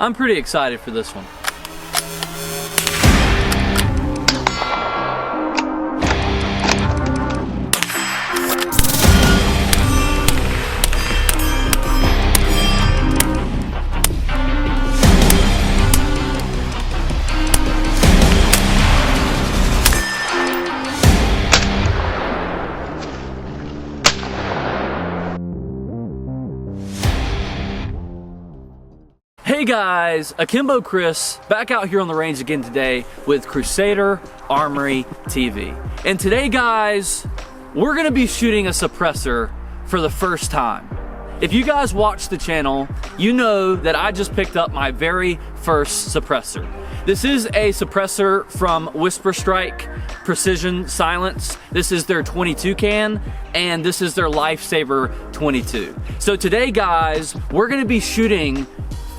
I'm pretty excited for this one. Hey guys, Akimbo Chris, back out here on the range again today with Crusader Armory TV. And today guys, we're gonna be shooting a suppressor for the first time. If you guys watch the channel, you know that I just picked up my very first suppressor. This is a suppressor from Whisper Strike Precision Silence. This is their 22 can, and this is their Lifesaver 22. So today guys, we're gonna be shooting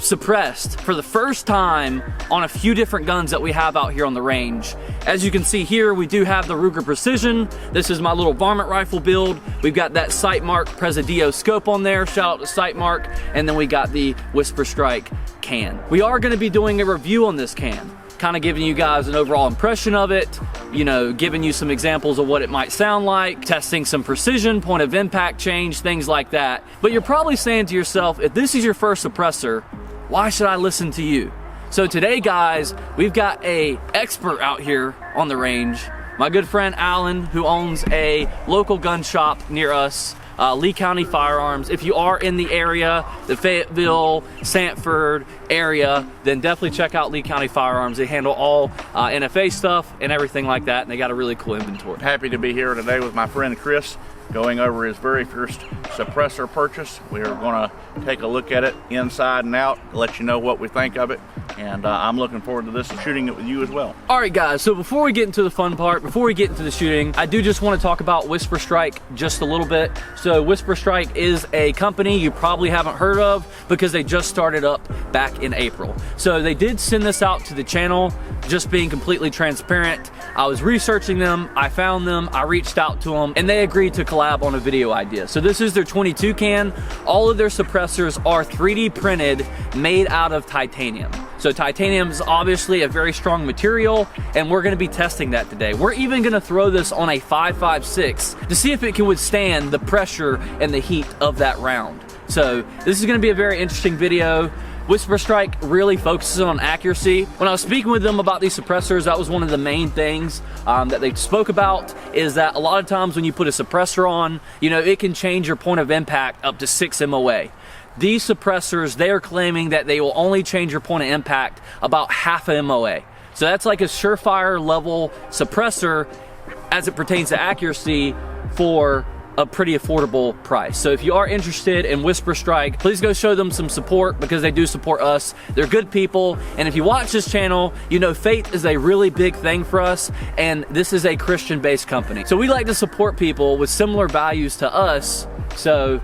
suppressed for the first time on a few different guns that we have out here on the range. As you can see here, we do have the Ruger Precision. This is my little varmint rifle build. We've got that Sightmark Presidio scope on there, shout out to Sightmark, and then we got the Whisper Strike can. We are going to be doing a review on this can, kind of giving you guys an overall impression of it, you know, giving you some examples of what it might sound like, testing some precision, point of impact change, things like that. But you're probably saying to yourself, if this is your first suppressor, why should I listen to you? So today guys, we've got a expert out here on the range, my good friend Alan, who owns a local gun shop near us, Lee County Firearms. If you are in the area, the Fayetteville, Sanford area, then definitely check out Lee County Firearms. They handle all NFA stuff and everything like that, and they got a really cool inventory. Happy to be here today with my friend Chris, going over his very first suppressor purchase. We are going to take a look at it inside and out, let you know what we think of it, and I'm looking forward to this and shooting it with you as well. All right guys, so before we get into the fun part, before we get into the shooting, I do just want to talk about Whisper Strike just a little bit. So Whisper Strike is a company you probably haven't heard of because they just started up back in April. So they did send this out to the channel, just being completely transparent. I was researching them, I found them, I reached out to them, and they agreed to collab on a video idea. So this is their 22 can. All of their suppressors are 3D printed, made out of titanium. So titanium is obviously a very strong material, and we're gonna be testing that today. We're even gonna throw this on a 5.56 to see if it can withstand the pressure and the heat of that round. So this is gonna be a very interesting video. Whisper Strike really focuses on accuracy. When I was speaking with them about these suppressors, that was one of the main things that they spoke about, is that a lot of times when you put a suppressor on, you know, it can change your point of impact up to 6 MOA. These suppressors, they are claiming that they will only change your point of impact about half a MOA. So that's like a surefire level suppressor as it pertains to accuracy for a pretty affordable price. So if you are interested in Whisper Strike, please go show them some support because they do support us. They're good people, and if you watch this channel, you know faith is a really big thing for us, and this is a Christian-based company. So we like to support people with similar values to us, so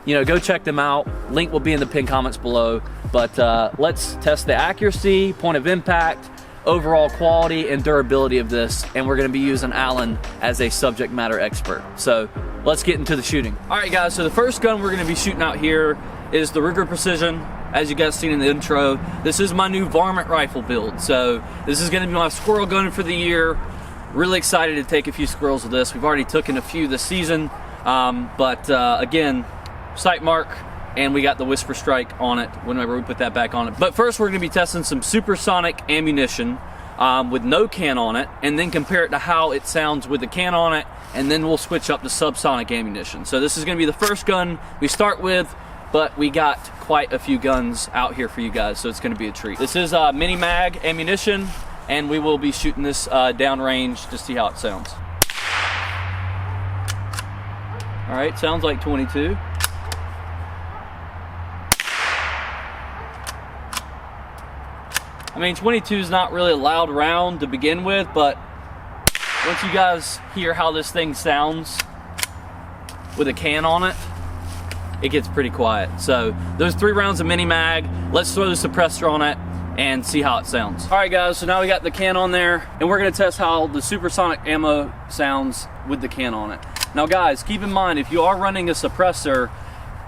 you know, go check them out. Link will be in the pinned comments below. But let's test the accuracy, point of impact, overall quality, and durability of this, and we're gonna be using Alan as a subject matter expert. So let's get into the shooting. All right guys, so the first gun we're gonna be shooting out here is the Ruger Precision. As you guys seen in the intro, this is my new varmint rifle build. So this is gonna be my squirrel gun for the year. Really excited to take a few squirrels with this. We've already taken a few this season, but again, Sightmark, and we got the Whisper Strike on it whenever we put that back on it. But first we're gonna be testing some supersonic ammunition with no can on it, and then compare it to how it sounds with the can on it, and then we'll switch up to subsonic ammunition. So this is gonna be the first gun we start with, but we got quite a few guns out here for you guys, so it's gonna be a treat. This is mini mag ammunition, and we will be shooting this downrange to see how it sounds. All right, sounds like 22. I mean, 22 is not really a loud round to begin with, but once you guys hear how this thing sounds with a can on it, it gets pretty quiet. So those 3 rounds of mini mag, let's throw the suppressor on it and see how it sounds. All right guys, so now we got the can on there, and we're gonna test how the supersonic ammo sounds with the can on it. Now guys, keep in mind, if you are running a suppressor,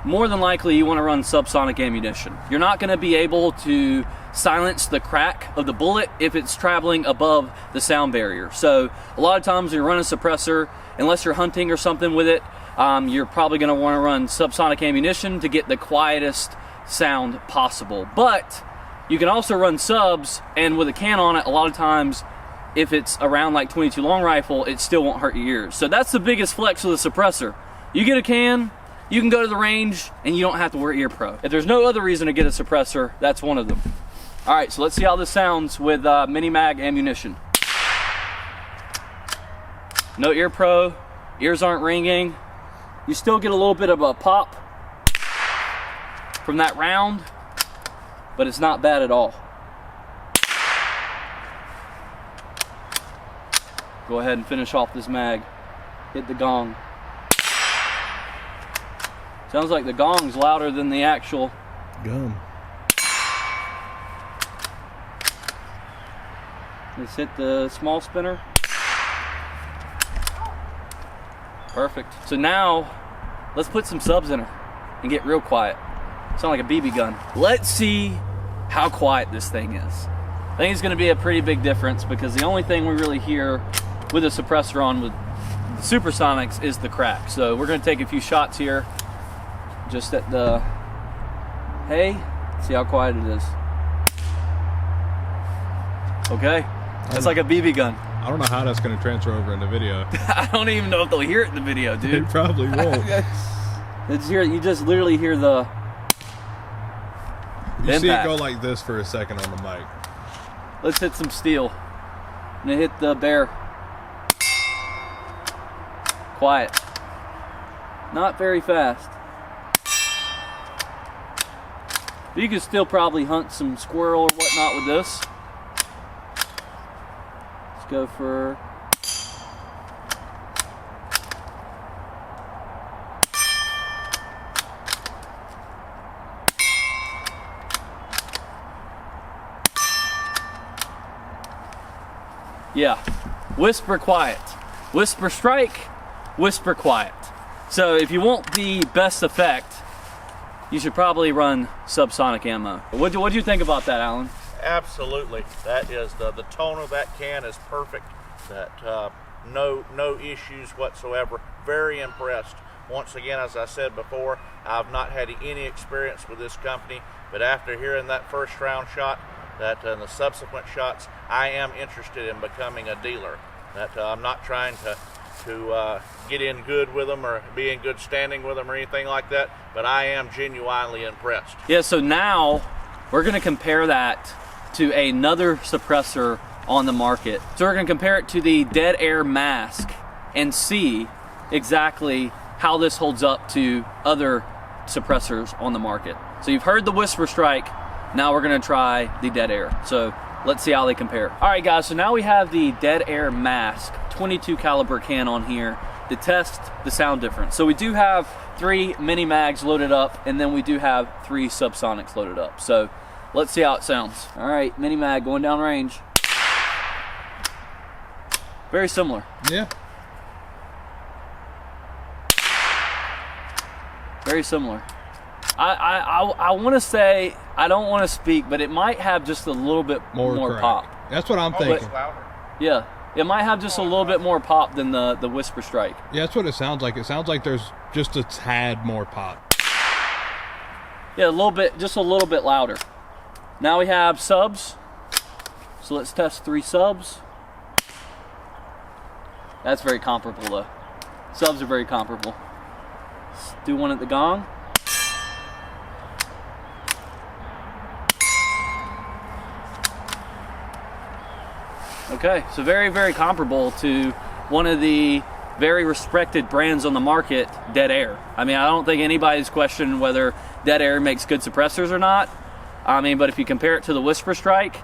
more than likely you want to run subsonic ammunition. You're not going to be able to silence the crack of the bullet if it's traveling above the sound barrier. So a lot of times when you run a suppressor, unless you're hunting or something with it, you're probably going to want to run subsonic ammunition to get the quietest sound possible. But you can also run subs, and with a can on it, a lot of times if it's around like 22 long rifle, it still won't hurt your ears. So that's the biggest flex with the suppressor. You get a can, you can go to the range, and you don't have to wear ear pro. If there's no other reason to get a suppressor, that's one of them. All right, so let's see how this sounds with mini mag ammunition. No ear pro, ears aren't ringing. You still get a little bit of a pop from that round, but it's not bad at all. Go ahead and finish off this mag. Hit the gong. Sounds like the gong's louder than the actual gum. Let's hit the small spinner. Perfect. So now, let's put some subs in her and get real quiet. Sound like a BB gun. Let's see how quiet this thing is. I think it's gonna be a pretty big difference because the only thing we really hear with a suppressor on with the supersonics is the crack. So we're gonna take a few shots here, just at the hay, see how quiet it is. Okay, that's like a BB gun. I don't know how that's going to transfer over in the video. I don't even know if they'll hear it in the video, dude. It probably won't. You just literally hear the You impact. see it go like this for a second on the mic. Let's hit some steel. I'm gonna hit the bear. Quiet. Not very fast. But you can still probably hunt some squirrel or whatnot with this. Let's go for... Yeah, whisper quiet. Whisper strike, whisper quiet. So if you want the best effect, you should probably run subsonic ammo. What do you think about that, Alan? Absolutely. That is the tone of that can is perfect. That no issues whatsoever. Very impressed. Once again, as I said before, I've not had any experience with this company, but after hearing that first round shot, that and the subsequent shots, I am interested in becoming a dealer. That I'm not trying to get in good with them or be in good standing with them or anything like that, but I am genuinely impressed. Yeah, so now we're gonna compare that to another suppressor on the market. So we're gonna compare it to the Dead Air Mask and see exactly how this holds up to other suppressors on the market. So you've heard the Whisper Strike, now we're gonna try the Dead Air. So let's see how they compare. All right guys, so now we have the Dead Air Mask 22 caliber can on here to test the sound difference. So we do have 3 mini mags loaded up, and then we do have 3 subsonics loaded up. So let's see how it sounds. All right, mini mag going down range. Very similar. Yeah. Very similar. I want to say, I don't want to speak, but it might have just a little bit more crack. pop. That's what I'm thinking. Yeah, it might have just a little bit more pop than the Whisper Strike. Yeah, that's what it sounds like. It sounds like there's just a tad more pop. Yeah, a little bit, just a little bit louder. Now we have subs. So let's test 3 subs. That's very comparable though. Subs are very comparable. Let's do one at the gong. Okay, so very, very comparable to one of the very respected brands on the market, Dead Air. I mean, I don't think anybody's questioning whether Dead Air makes good suppressors or not. I mean, but if you compare it to the Whisper Strike,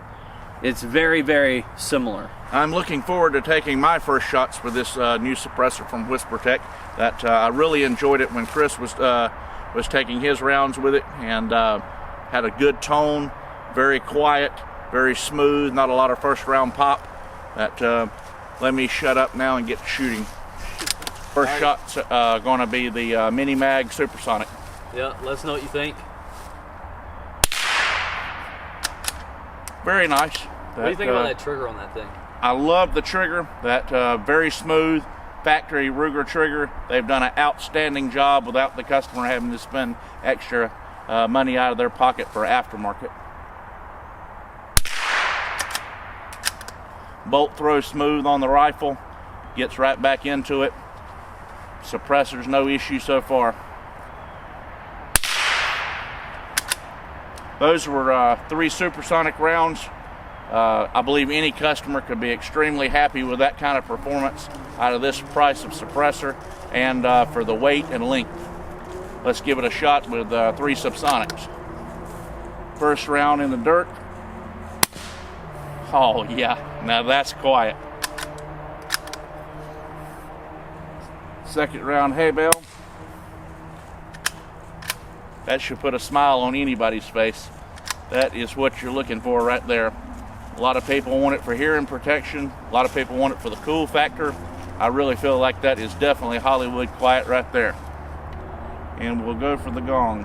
it's very, very similar. I'm looking forward to taking my first shots with this new suppressor from WhisperTech. That I really enjoyed it when Chris was taking his rounds with it, and had a good tone, very quiet, very smooth, not a lot of first round pop. That let me shut up now and get to shooting. First shot's going to be the mini mag supersonic. Yeah, let us know what you think. Very nice. What do you think about that trigger on that thing? I love the trigger. That very smooth factory Ruger trigger. They've done an outstanding job without the customer having to spend extra money out of their pocket for aftermarket. Bolt throw smooth on the rifle. Gets right back into it. Suppressor's no issue so far. Those were 3 supersonic rounds. I believe any customer could be extremely happy with that kind of performance out of this price of suppressor and for the weight and length. Let's give it a shot with 3 subsonics. First round in the dirt. Oh yeah, now that's quiet. Second round hay bale. That should put a smile on anybody's face. That is what you're looking for right there. A lot of people want it for hearing protection. A lot of people want it for the cool factor. I really feel like that is definitely Hollywood quiet right there. And we'll go for the gong.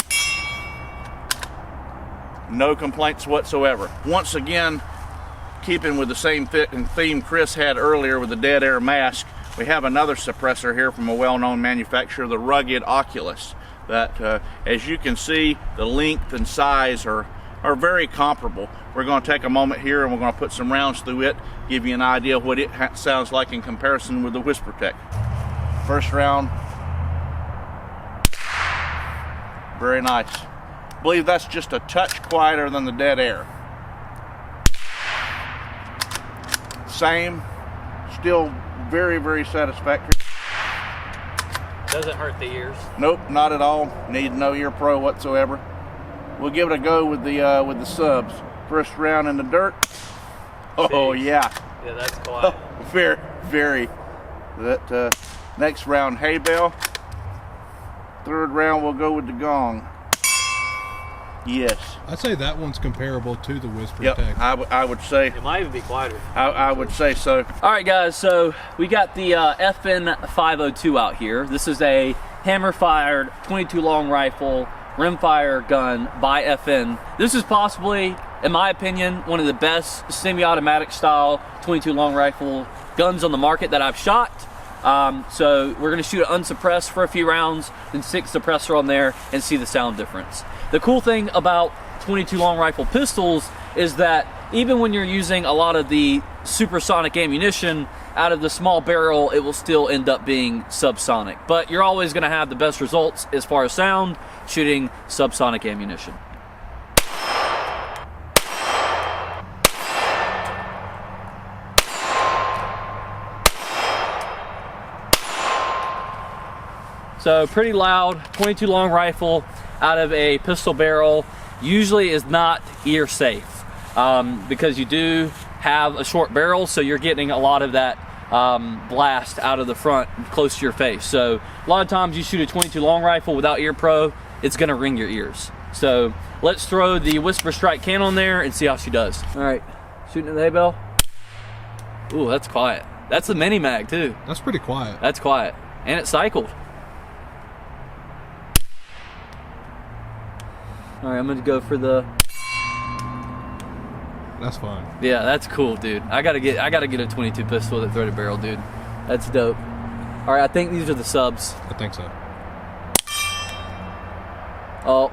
No complaints whatsoever. Once again, keeping with the same fit and theme Chris had earlier with the dead air mask, we have another suppressor here from a well-known manufacturer, the Rugged Oculus. That, as you can see, the length and size are very comparable. We're going to take a moment here and we're going to put some rounds through it, give you an idea of what it sounds like in comparison with the WhisperTech. First round. Very nice. I believe that's just a touch quieter than the dead air. Same, still very, very satisfactory. Doesn't hurt the ears. Nope, not at all. Need no ear pro whatsoever. We'll give it a go with the subs. First round in the dirt. Oh Jeez. yeah. Yeah, that's quiet. Very, very. That next round hay bale. Third round we'll go with the gong. Yes. I'd say that one's comparable to the Whisper Yep. Tech. I would say. It might even be quieter. I would say so. All right, guys, so we got the FN 502 out here. This is a hammer-fired 22 long rifle, rimfire gun by FN. This is possibly, in my opinion, one of the best semi-automatic style 22 long rifle guns on the market that I've shot. So we're gonna shoot it unsuppressed for a few rounds, then stick suppressor on there and see the sound difference. The cool thing about 22 long rifle pistols is that even when you're using a lot of the supersonic ammunition out of the small barrel, it will still end up being subsonic. But you're always gonna have the best results as far as sound shooting subsonic ammunition. So pretty loud, 22 long rifle out of a pistol barrel usually is not ear safe because you do have a short barrel, so you're getting a lot of that blast out of the front close to your face. So a lot of times you shoot a 22 long rifle without ear pro, it's gonna ring your ears. So let's throw the Whisper Strike can on there and see how she does. All right, shooting at the hay bale. Ooh, that's quiet. That's the mini mag too. That's pretty quiet. That's quiet, and it cycled. All right, I'm gonna go for the. That's fun. Yeah, that's cool, dude. I gotta get a 22 pistol with a threaded barrel, dude. That's dope. All right, I think these are the subs. I think so. Oh.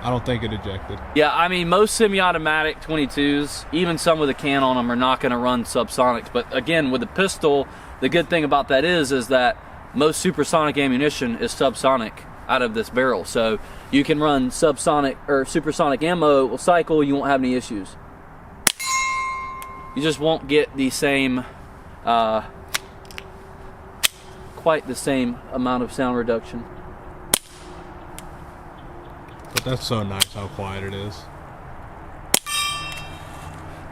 I don't think it ejected. Yeah, I mean, most semi-automatic 22s, even some with a can on them, are not gonna run subsonics. But again, with the pistol, the good thing about that is that most supersonic ammunition is subsonic out of this barrel. So you can run subsonic or supersonic ammo, it will cycle, you won't have any issues. You just won't get the same, quite the same amount of sound reduction. But that's so nice how quiet it is.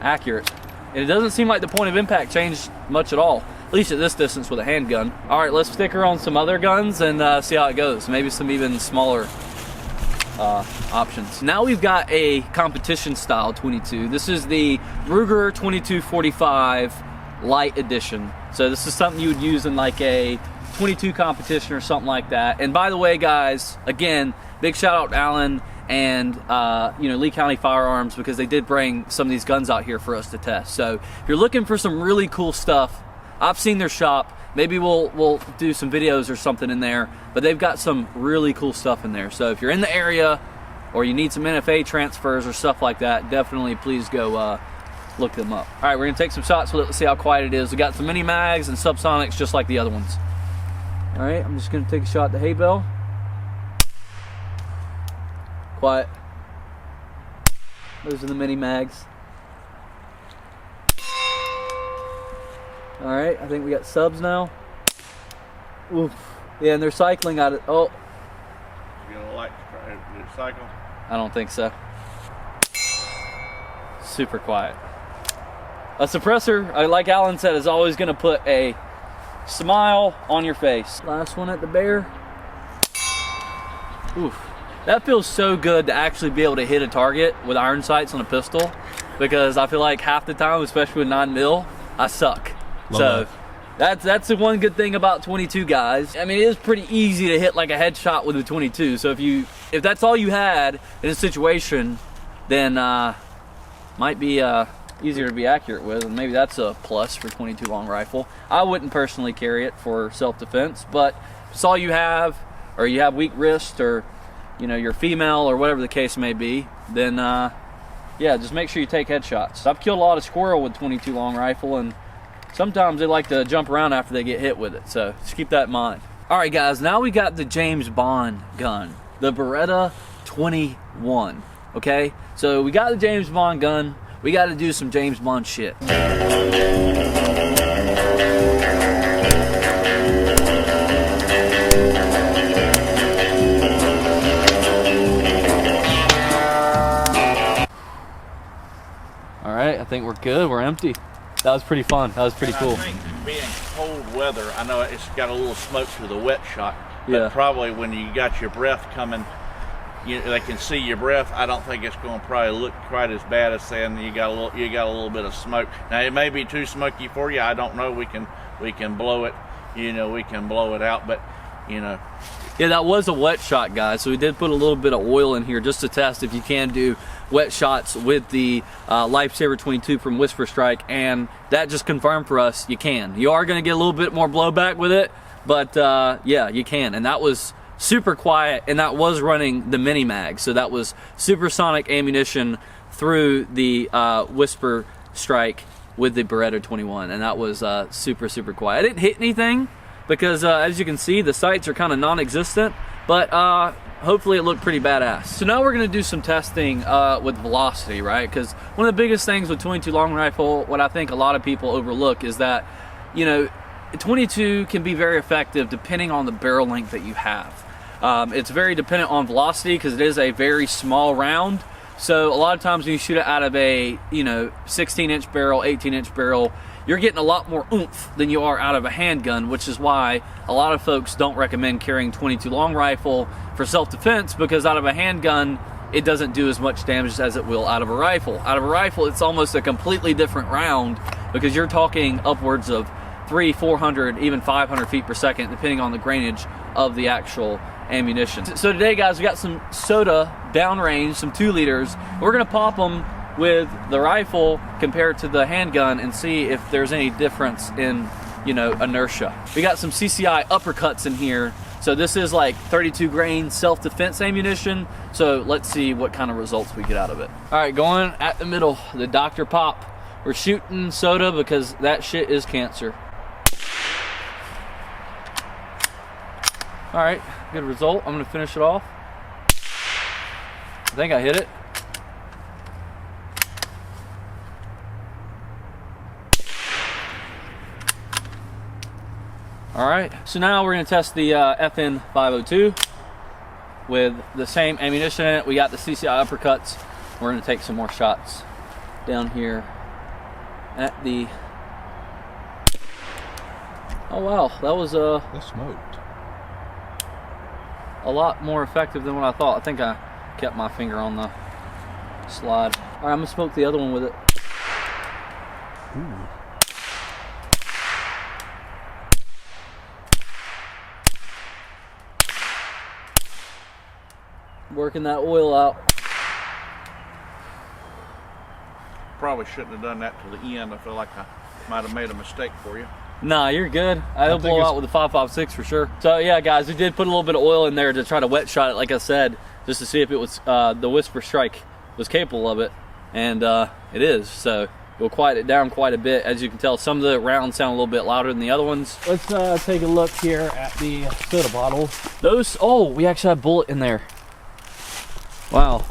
Accurate. And it doesn't seem like the point of impact changed much at all, at least at this distance with a handgun. All right, let's stick her on some other guns and see how it goes. Maybe some even smaller options. Now we've got a competition style 22. This is the Ruger 2245 Light Edition. So this is something you would use in like a 22 competition or something like that. And by the way, guys, again, big shout out to Alan and you know, Lee County Firearms, because they did bring some of these guns out here for us to test. So if you're looking for some really cool stuff, I've seen their shop. Maybe we'll do some videos or something in there, but they've got some really cool stuff in there. So if you're in the area or you need some NFA transfers or stuff like that, definitely please go look them up. All right, we're gonna take some shots with it. Let's see how quiet it is. We got some mini mags and subsonics just like the other ones. All right, I'm just gonna take a shot at the hay bale. Quiet. Those are the mini mags. All right, I think we got subs now. Oof. Yeah, and they're cycling out of, oh. You gonna like to cycle? I don't think so. Super quiet. A suppressor, like Alan said, is always gonna put a smile on your face. Last one at the bear. Oof. That feels so good to actually be able to hit a target with iron sights on a pistol, because I feel like half the time, especially with 9mm, I suck. So that's the one good thing about 22, guys. I mean, it is pretty easy to hit like a headshot with a 22. So if that's all you had in a situation, then might be easier to be accurate with, and maybe that's a plus for 22 long rifle. I wouldn't personally carry it for self-defense, but if it's all you have, or you have weak wrist, or you know, you're female, or whatever the case may be, then yeah, just make sure you take headshots. I've killed a lot of squirrel with 22 long rifle, and sometimes they like to jump around after they get hit with it, so just keep that in mind. All right, guys, now we got the James Bond gun, the Beretta 21, okay? So we got the James Bond gun, we got to do some James Bond shit. All right, I think we're good, we're empty. That was pretty fun. That was pretty cool. I think being cold weather, I know it's got a little smoke to the wet shot, but yeah, probably when you got your breath coming, they can see your breath. I don't think it's going to probably look quite as bad as saying you got a little bit of smoke. Now it may be too smoky for you. I don't know. We can blow it. You know, we can blow it out, but you know. Yeah, that was a wet shot, guys. So we did put a little bit of oil in here just to test if you can do wet shots with the Lifesaver 22 from Whisper Strike, and that just confirmed for us you can. You are going to get a little bit more blowback with it, but yeah, you can. And that was super quiet, and that was running the mini mag, so that was supersonic ammunition through the Whisper Strike with the Beretta 21, and that was super quiet. I didn't hit anything because as you can see, the sights are kind of non-existent, but hopefully it looked pretty badass. So now we're gonna do some testing with velocity, right? Because one of the biggest things with 22 long rifle, what I think a lot of people overlook, is that, you know, 22 can be very effective depending on the barrel length that you have. It's very dependent on velocity because it is a very small round. So a lot of times when you shoot it out of a, you know, 16-inch barrel, 18-inch barrel, you're getting a lot more oomph than you are out of a handgun, which is why a lot of folks don't recommend carrying 22 long rifle for self-defense, because out of a handgun, it doesn't do as much damage as it will out of a rifle. Out of a rifle, it's almost a completely different round because you're talking upwards of 300, 400, even 500 feet per second, depending on the grainage of the actual ammunition. So today, guys, we got some soda downrange, some 2 liters. We're gonna pop them with the rifle compared to the handgun and see if there's any difference in, you know, inertia. We got some CCI uppercuts in here. So this is like 32 grain self-defense ammunition. So let's see what kind of results we get out of it. All right, going at the middle, the Dr. Pop. We're shooting soda because that shit is cancer. All right, good result. I'm gonna finish it off. I think I hit it. All right, so now we're gonna test the FN 502 with the same ammunition in it. We got the CCI uppercuts. We're gonna take some more shots down here at the, oh wow, that was That smoked. a lot more effective than what I thought. I think I kept my finger on the slide. All right, I'm gonna smoke the other one with it. Ooh. working that oil out. Probably shouldn't have done that to the end. I feel like I might have made a mistake for you. Nah, you're good. I'll blow out with the 5.56 for sure. So yeah, guys, we did put a little bit of oil in there to try to wet shot it, like I said, just to see if it was the Whisper Strike was capable of it, and it is. So we'll quiet it down quite a bit. As you can tell, some of the rounds sound a little bit louder than the other ones. Let's take a look here at the soda bottle. Those, oh, we actually have bullet in there. Wow.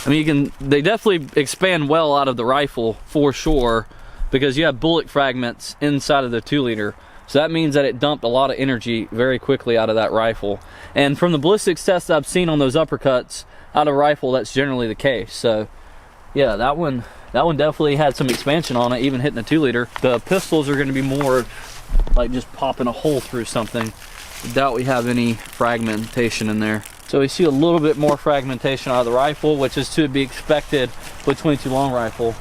I mean, they definitely expand well out of the rifle for sure, because you have bullet fragments inside of the 2-liter. So that means that it dumped a lot of energy very quickly out of that rifle. And from the ballistics tests I've seen on those uppercuts out of rifle, that's generally the case. So yeah, that one definitely had some expansion on it, even hitting the 2-liter. The pistols are going to be more like just popping a hole through something. I doubt we have any fragmentation in there. So we see a little bit more fragmentation out of the rifle, which is to be expected with 22 long rifle.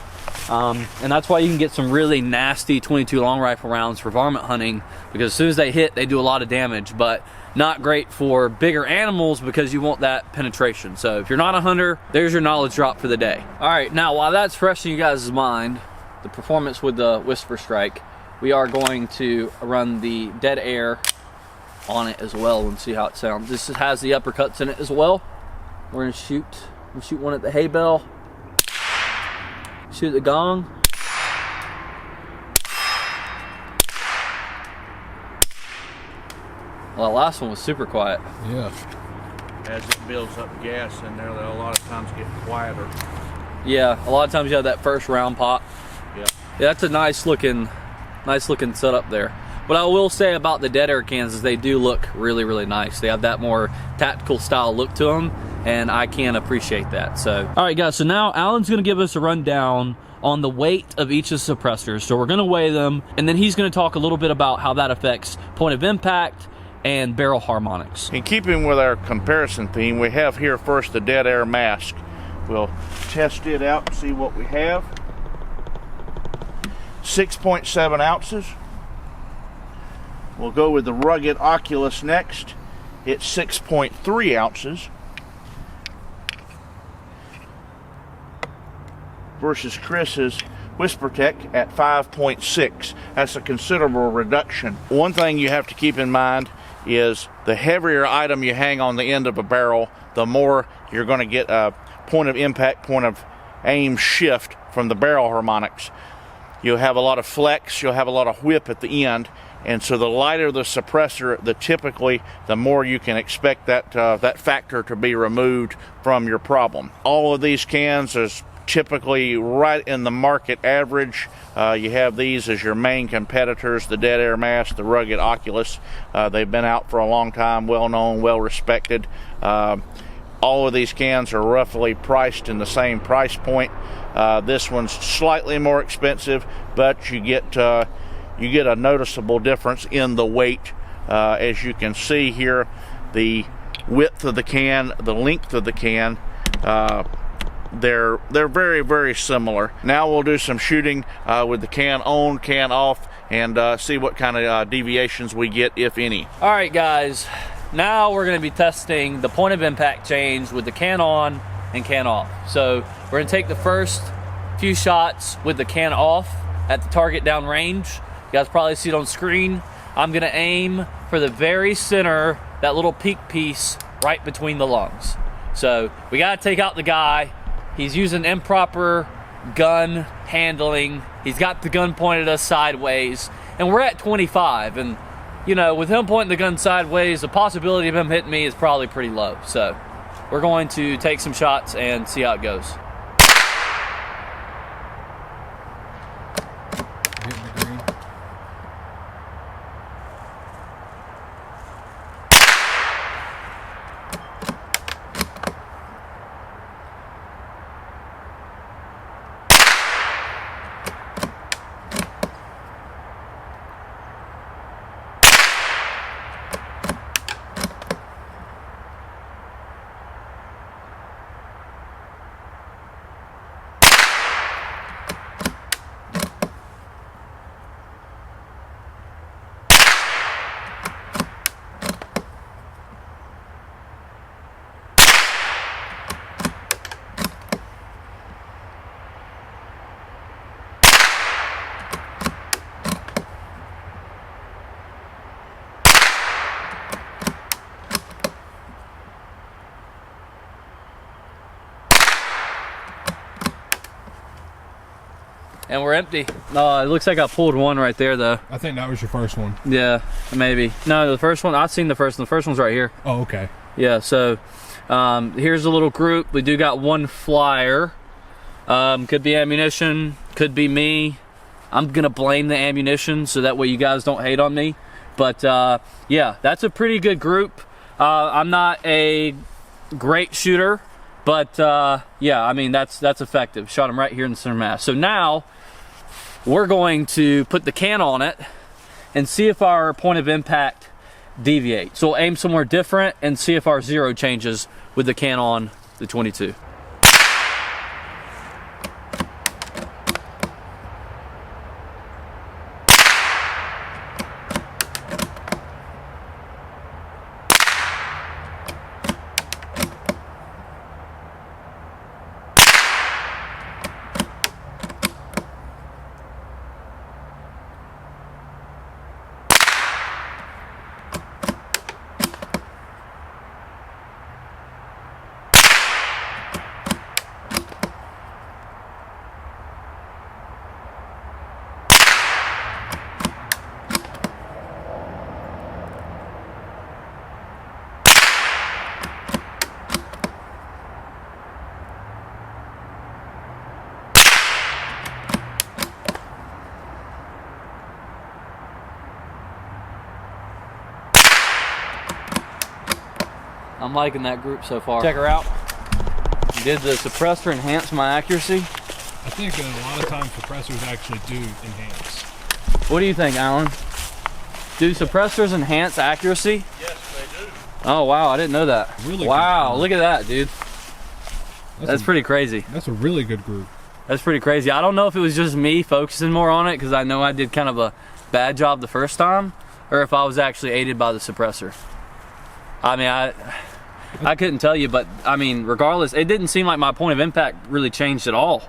And that's why you can get some really nasty 22 long rifle rounds for varmint hunting, because as soon as they hit, they do a lot of damage, but not great for bigger animals because you want that penetration. So if you're not a hunter, there's your knowledge drop for the day. All right, now while that's fresh in you guys' mind, the performance with the Whisper Strike, we are going to run the dead air on it as well and see how it sounds. This has the uppercuts in it as well. We're gonna shoot one at the hay bale, shoot the gong. Well, that last one was super quiet. Yeah. As it builds up gas in there, they'll a lot of times get quieter. Yeah, a lot of times you have that first round pop. Yeah. Yeah, that's a nice looking setup there. What I will say about the dead air cans is they do look really, really nice. They have that more tactical style look to them, and I can appreciate that. So, all right, guys, so now Alan's gonna give us a rundown on the weight of each of the suppressors. So we're gonna weigh them, and then he's gonna talk a little bit about how that affects point of impact and barrel harmonics. In keeping with our comparison theme, we have here first the dead air mask. We'll test it out and see what we have. 6.7 ounces. We'll go with the rugged Oculus next. It's 6.3 ounces. Versus Chris's WhisperTech at 5.6. That's a considerable reduction. One thing you have to keep in mind is the heavier item you hang on the end of a barrel, the more you're going to get a point of impact, point of aim shift from the barrel harmonics. You'll have a lot of flex, you'll have a lot of whip at the end, and so the lighter the suppressor, the more you can expect that factor to be removed from your problem. All of these cans is typically right in the market average. You have these as your main competitors, the Dead Air Mask, the Rugged Oculus. They've been out for a long time, well known, well respected. All of these cans are roughly priced in the same price point. This one's slightly more expensive, but you get a noticeable difference in the weight. As you can see here, the width of the can, the length of the can, they're very, very similar. Now we'll do some shooting with the can on, can off, and see what kind of deviations we get, if any. All right, guys, now we're going to be testing the point of impact change with the can on and can off. So we're going to take the first few shots with the can off at the target down range. You guys probably see it on screen. I'm going to aim for the very center, that little peak piece right between the lungs. So we got to take out the guy. He's using improper gun handling. He's got the gun pointed us sideways, and we're at 25. And you know, with him pointing the gun sideways, the possibility of him hitting me is probably pretty low. So we're going to take some shots and see how it goes. Hitting the green. And we're empty. It looks like I pulled one right there though. I think that was your first one. Yeah, maybe. No, the first one, I've seen the first one. The first one's right here. Oh, okay. Yeah, so here's a little group. We do got one flyer. Could be ammunition, could be me. I'm gonna blame the ammunition so that way you guys don't hate on me. But yeah, that's a pretty good group. I'm not a great shooter, but yeah, I mean, that's effective. Shot him right here in the center mass. So now we're going to put the can on it and see if our point of impact deviates. So we'll aim somewhere different and see if our zero changes with the can on the 22. I'm liking that group so far. Check her out. Did the suppressor enhance my accuracy? I think a lot of times suppressors actually do enhance. What do you think, Alan? Do suppressors enhance accuracy? Yes, they do. Oh wow, I didn't know that. Really wow, good. look at that, dude. That's pretty crazy. That's a really good group. That's pretty crazy. I don't know if it was just me focusing more on it because I know I did kind of a bad job the first time, or if I was actually aided by the suppressor. I mean, I couldn't tell you, but I mean, regardless, it didn't seem like my point of impact really changed at all.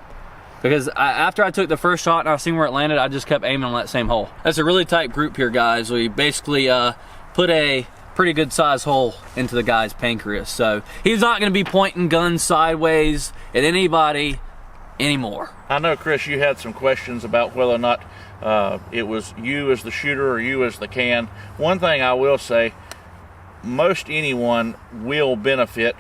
Because after I took the first shot and I seen where it landed, I just kept aiming on that same hole. That's a really tight group here, guys. We basically put a pretty good size hole into the guy's pancreas. So he's not gonna be pointing guns sideways at anybody anymore. I know, Chris, you had some questions about whether or not it was you as the shooter or you as the can. One thing I will say, most anyone will benefit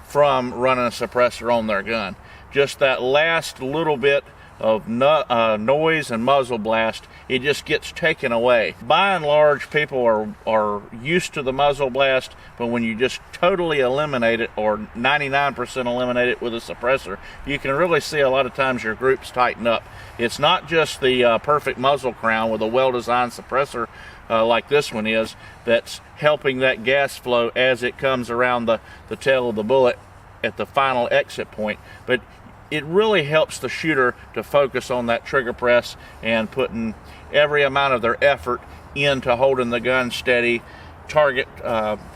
from running a suppressor on their gun. Just that last little bit of noise and muzzle blast, it just gets taken away. By and large, people are used to the muzzle blast, but when you just totally eliminate it, or 99% eliminate it with a suppressor, you can really see a lot of times your groups tighten up. It's not just the perfect muzzle crown with a well-designed suppressor like this one is that's helping that gas flow as it comes around the tail of the bullet at the final exit point, but it really helps the shooter to focus on that trigger press and putting every amount of their effort into holding the gun steady, target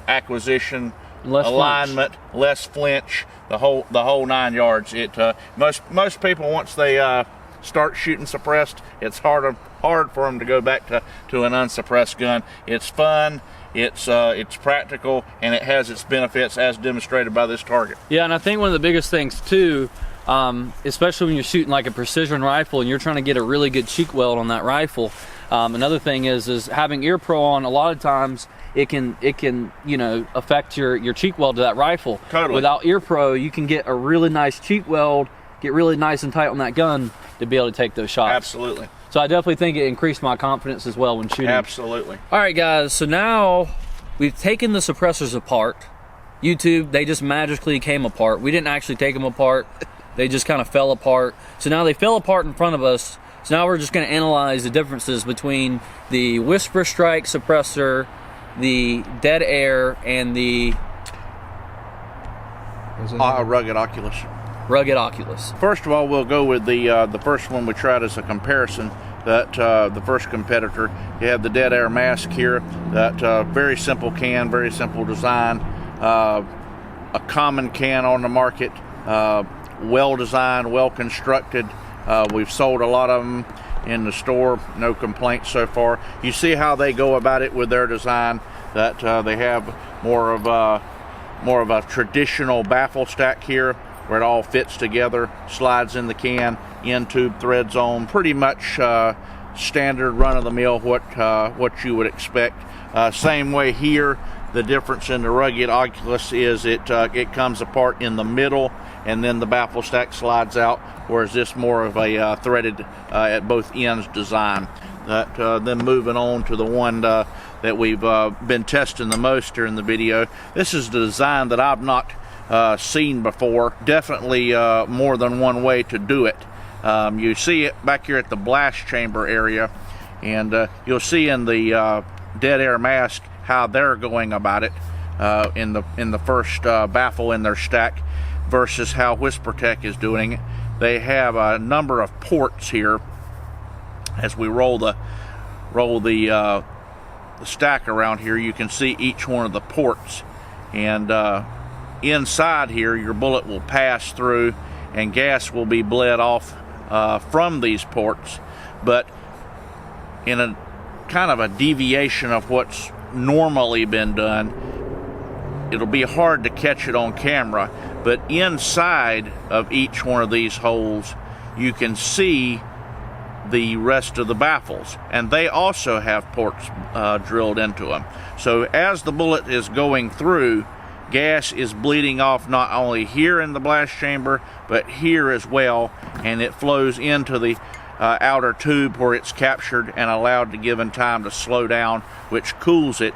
acquisition, less alignment, less flinch, the whole 9 yards. It most people, once they start shooting suppressed, it's hard for them to go back to an unsuppressed gun. It's fun, it's practical, and it has its benefits as demonstrated by this target. Yeah, and I think one of the biggest things too, especially when you're shooting like a precision rifle and you're trying to get a really good cheek weld on that rifle, another thing is having ear pro on. A lot of times it can you know, affect your cheek weld to that rifle. Totally. Without ear pro, you can get a really nice cheek weld, get really nice and tight on that gun to be able to take those shots. Absolutely. So I definitely think it increased my confidence as well when shooting. Absolutely. All right, guys, so now we've taken the suppressors apart. YouTube, they just magically came apart. We didn't actually take them apart. They just kind of fell apart. So now they fell apart in front of us. So now we're just going to analyze the differences between the Whisper Strike suppressor, the Dead Air, and the Rugged Oculus. Rugged Oculus. First of all, we'll go with the first one we tried as a comparison. That the first competitor, you have the Dead Air mask here. That very simple can, very simple design, a common can on the market, well designed, well constructed. We've sold a lot of them in the store, no complaints so far. You see how they go about it with their design. That they have more of a traditional baffle stack here, where it all fits together, slides in the can, end tube thread zone, pretty much standard run-of-the-mill what you would expect. Same way here. The difference in the rugged Oculus is it comes apart in the middle, and then the baffle stack slides out, whereas this more of a threaded at both ends design. Then moving on to the one that we've been testing the most during the video. This is the design that I've not seen before. Definitely more than one way to do it. You see it back here at the blast chamber area, and you'll see in the dead air mask how they're going about it in the first baffle in their stack versus how WhisperTech is doing it. They have a number of ports here. As we roll the stack around here, you can see each one of the ports, and inside here your bullet will pass through and gas will be bled off from these ports, but in a kind of a deviation of what's normally been done. It'll be hard to catch it on camera, but inside of each one of these holes you can see the rest of the baffles, and they also have ports drilled into them. So as the bullet is going through, gas is bleeding off not only here in the blast chamber but here as well, and it flows into the outer tube where it's captured and allowed to given time to slow down, which cools it,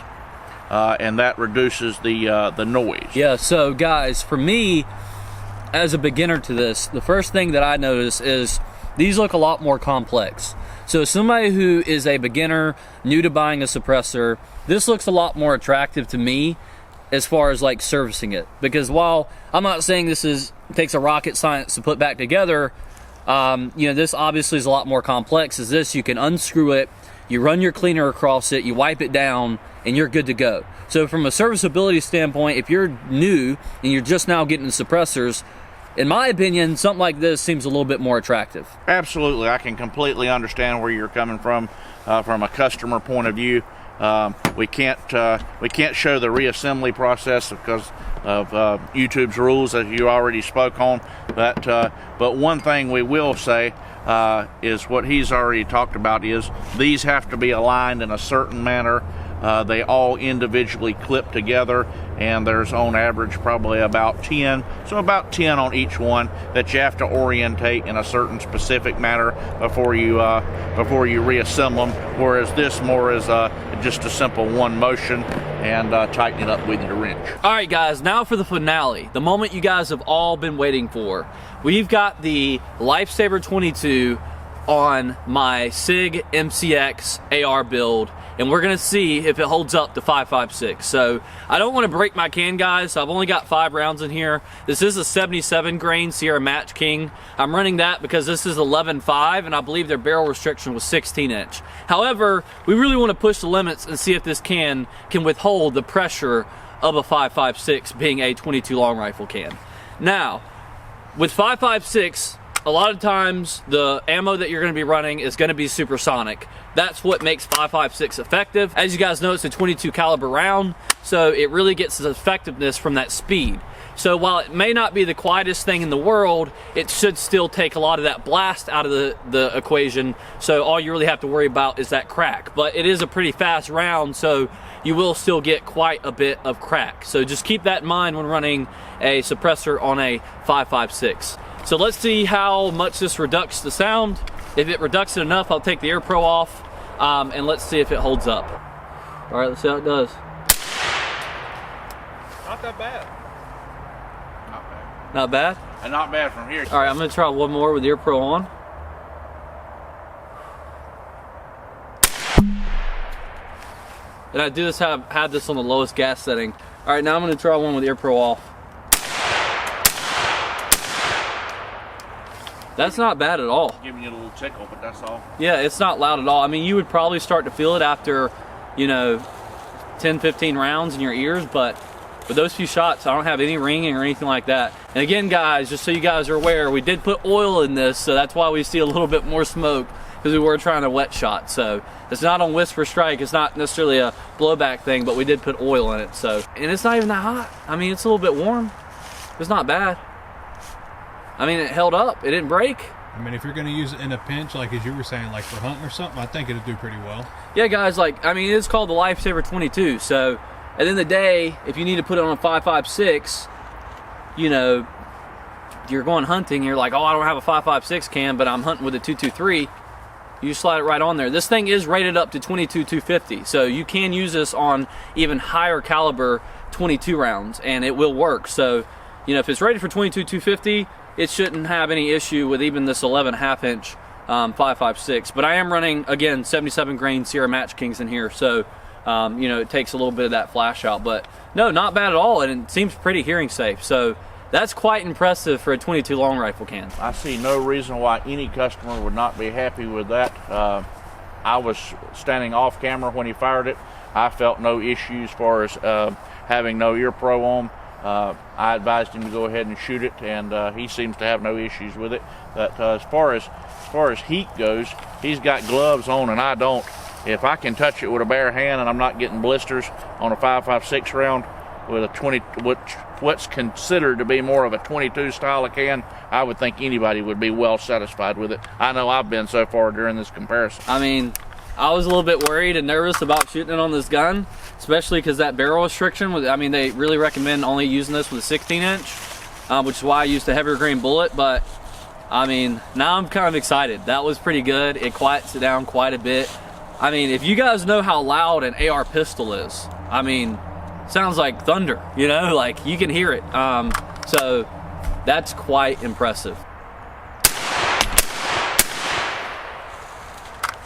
and that reduces the noise. Yeah, so guys, for me as a beginner to this, the first thing that I notice is these look a lot more complex. So somebody who is a beginner, new to buying a suppressor, this looks a lot more attractive to me as far as like servicing it. Because while I'm not saying this takes a rocket science to put back together, you know, this obviously is a lot more complex. As this, you can unscrew it, you run your cleaner across it, you wipe it down, and you're good to go. So from a serviceability standpoint, if you're new and you're just now getting the suppressors, in my opinion, something like this seems a little bit more attractive. Absolutely, I can completely understand where you're coming from a customer point of view. We can't show the reassembly process because of YouTube's rules, as you already spoke on. But one thing we will say is what he's already talked about is these have to be aligned in a certain manner. They all individually clip together, and there's on average probably about 10, so about 10 on each one that you have to orientate in a certain specific manner before you reassemble them, whereas this more is just a simple one motion and tighten it up with your wrench. All right guys, now for the finale, the moment you guys have all been waiting for. We've got the Lifesaver 22 on my SIG MCX AR build, and we're gonna see if it holds up to 5.56. So I don't want to break my can, guys, so I've only got 5 rounds in here. This is a 77 grain Sierra Match King. I'm running that because this is 11.5 and I believe their barrel restriction was 16 inch. However, we really want to push the limits and see if this can withhold the pressure of a 5.56 being a 22 long rifle can. Now, with 5.56, a lot of times the ammo that you're going to be running is going to be supersonic. That's what makes 5.56 effective. As you guys know, it's a 22 caliber round, so it really gets its effectiveness from that speed. So while it may not be the quietest thing in the world, it should still take a lot of that blast out of the equation. So all you really have to worry about is that crack. But it is a pretty fast round, so you will still get quite a bit of crack. So just keep that in mind when running a suppressor on a 5.56. So let's see how much this reduces the sound. If it reduces it enough, I'll take the Air Pro off, and let's see if it holds up. All right, let's see how it does. Not that bad. Not bad. Not bad? And not bad from here. All right, I'm gonna try one more with the Air Pro on. And I do this have this on the lowest gas setting. All right, now I'm gonna try one with the Air Pro off. That's not bad at all. Giving you a little tickle, but that's all. Yeah, it's not loud at all. I mean, you would probably start to feel it after, you know, 10, 15 rounds in your ears, but with those few shots, I don't have any ringing or anything like that. And again, guys, just so you guys are aware, we did put oil in this, so that's why we see a little bit more smoke, because we were trying to wet shot. So it's not on Whisper Strike, it's not necessarily a blowback thing, but we did put oil in it. So, and it's not even that hot. I mean, it's a little bit warm. It's not bad. I mean, it held up, it didn't break. I mean, if you're going to use it in a pinch, like as you were saying, like for hunting or something, I think it'd do pretty well. Yeah, guys, like, I mean, it's called the Lifesaver 22, so at the end of the day, if you need to put it on a 5.56, you know, you're going hunting, you're like, oh, I don't have a 5.56 cam, but I'm hunting with a 223, you slide it right on there. This thing is rated up to 22-250, so you can use this on even higher caliber 22 rounds, and it will work. So, you know, if it's rated for 22-250, it shouldn't have any issue with even this 11.5 inch 5.56. But I am running, again, 77 grain Sierra Match Kings in here, so you know, it takes a little bit of that flash out. But no, not bad at all, and it seems pretty hearing safe. So that's quite impressive for a 22 long rifle can. I see no reason why any customer would not be happy with that. I was standing off camera when he fired it. I felt no issues as far as having no ear pro on. I advised him to go ahead and shoot it, and he seems to have no issues with it. But as far as heat goes, he's got gloves on and I don't. If I can touch it with a bare hand and I'm not getting blisters on a 5.56 round with a 20, what's considered to be more of a 22 style of can, I would think anybody would be well satisfied with it. I know I've been so far during this comparison. I mean, I was a little bit worried and nervous about shooting it on this gun, especially because that barrel restriction was, I mean, they really recommend only using this with a 16 inch, which is why I used a heavier grain bullet. But I mean, now I'm kind of excited. That was pretty good. It quiets it down quite a bit. I mean, if you guys know how loud an AR pistol is, I mean, sounds like thunder, you know, like you can hear it. So that's quite impressive.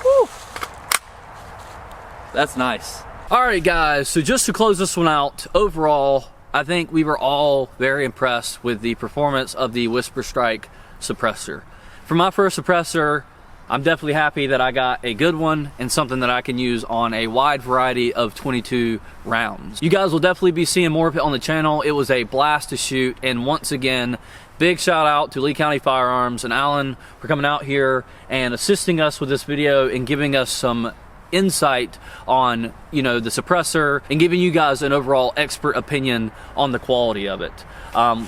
Woo. That's nice. All right, guys, so just to close this one out, overall, I think we were all very impressed with the performance of the Whisper Strike suppressor. For my first suppressor, I'm definitely happy that I got a good one and something that I can use on a wide variety of 22 rounds. You guys will definitely be seeing more of it on the channel. It was a blast to shoot, and once again, big shout out to Lee County Firearms and Alan for coming out here and assisting us with this video and giving us some insight on, you know, the suppressor and giving you guys an overall expert opinion on the quality of it.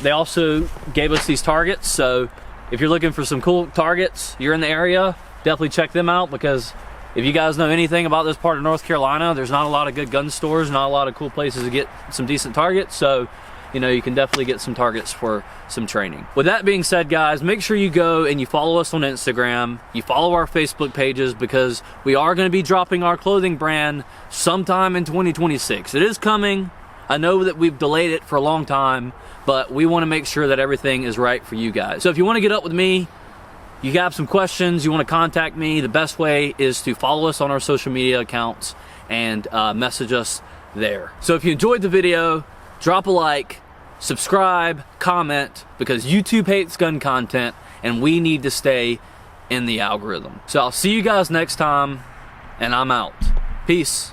They also gave us these targets, so if you're looking for some cool targets, you're in the area, definitely check them out, because if you guys know anything about this part of North Carolina, there's not a lot of good gun stores, not a lot of cool places to get some decent targets, so you know, you can definitely get some targets for some training. With that being said, guys, make sure you go and you follow us on Instagram, you follow our Facebook pages, because we are going to be dropping our clothing brand sometime in 2026. It is coming. I know that we've delayed it for a long time, but we want to make sure that everything is right for you guys. So if you want to get up with me, you have some questions, you want to contact me, the best way is to follow us on our social media accounts and message us there. So if you enjoyed the video, drop a like, subscribe, comment, because YouTube hates gun content and we need to stay in the algorithm. So I'll see you guys next time, and I'm out. Peace.